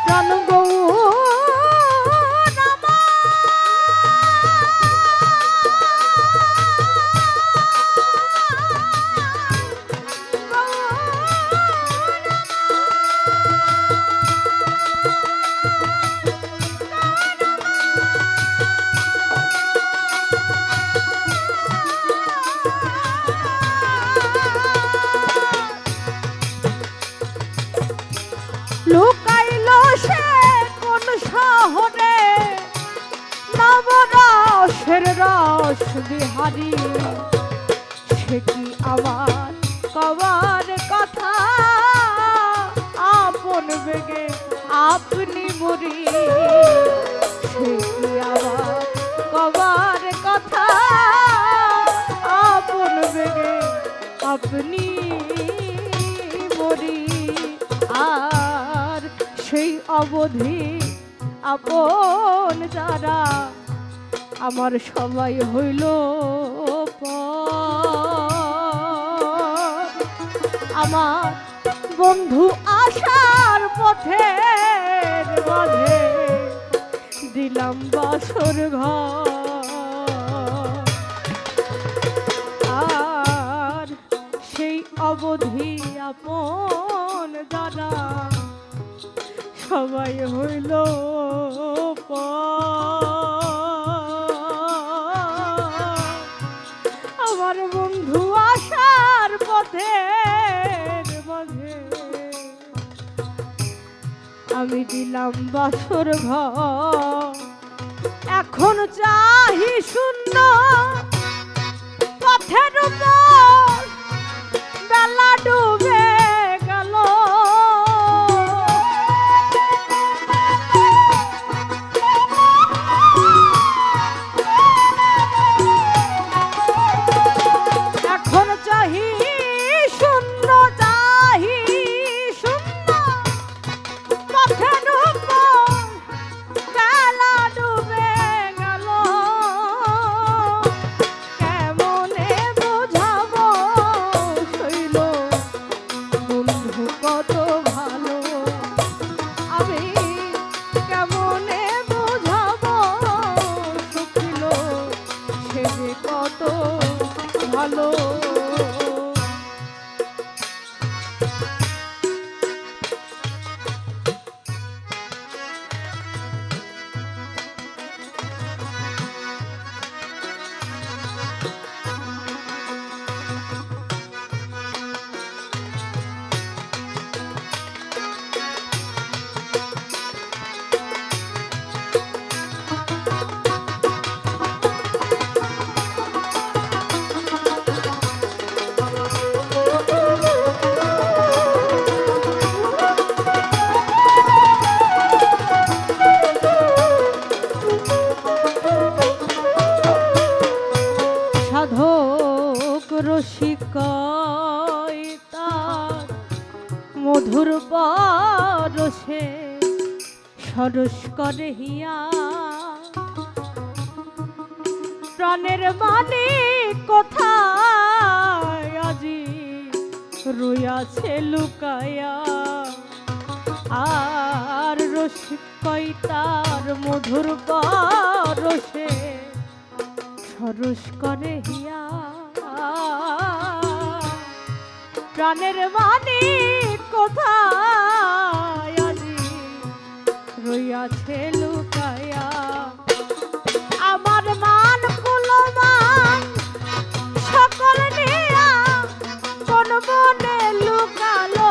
প্রাণ গৌর আমার লুকাইল সে কোন শহরে নবরসের রস বিহারী সে কি আমার কবার কথা আপন বেগে আপনি মরি সে কি আমার কবার কথা আপন বেগে আপনি মরি আর সেই অবধি আপন যারা আমার সবাই হইল পর। আমার বন্ধু আসার পথের মাঝে দিলাম বাসর ঘর আর সেই অবধি আপন যারা সবাই হইল আমার বন্ধু আসার পথের মাঝে আমি দিলাম বাসর ঘর এখন চাহি শূন্য পথের উপর বেলা ডুবে গেল এখন চাহি শূন্য চাহি শূন্য পথের উপর বেলা ডুবে গেল কেমনে বোঝাবো শৈল বন্ধু কত ভালো আমি কেমনে বোঝাবো শুকিল সে যে কত ভালো সাধক রসিকয় তার মধুর পরশে সরস করে হিয়া প্রাণের মানে কোথায় আজি রইয়াছে লুকায়া আর রসিকয় তার মধুর পরশে সরস করে হিয়া প্রাণের মানে কোথায় আজি রইয়াছে লুকায়া আমার মান কুলমান সকল নিয়া কোন বনে লুকালো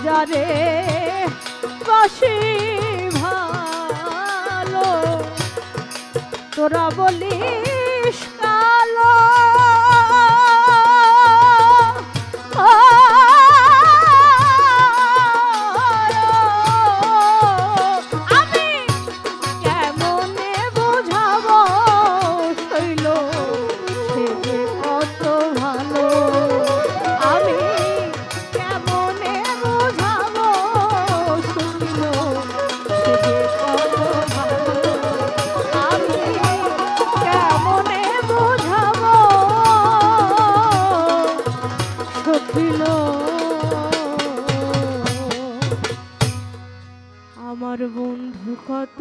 যারে বাসি ভালো তোরা বলিস কালো কত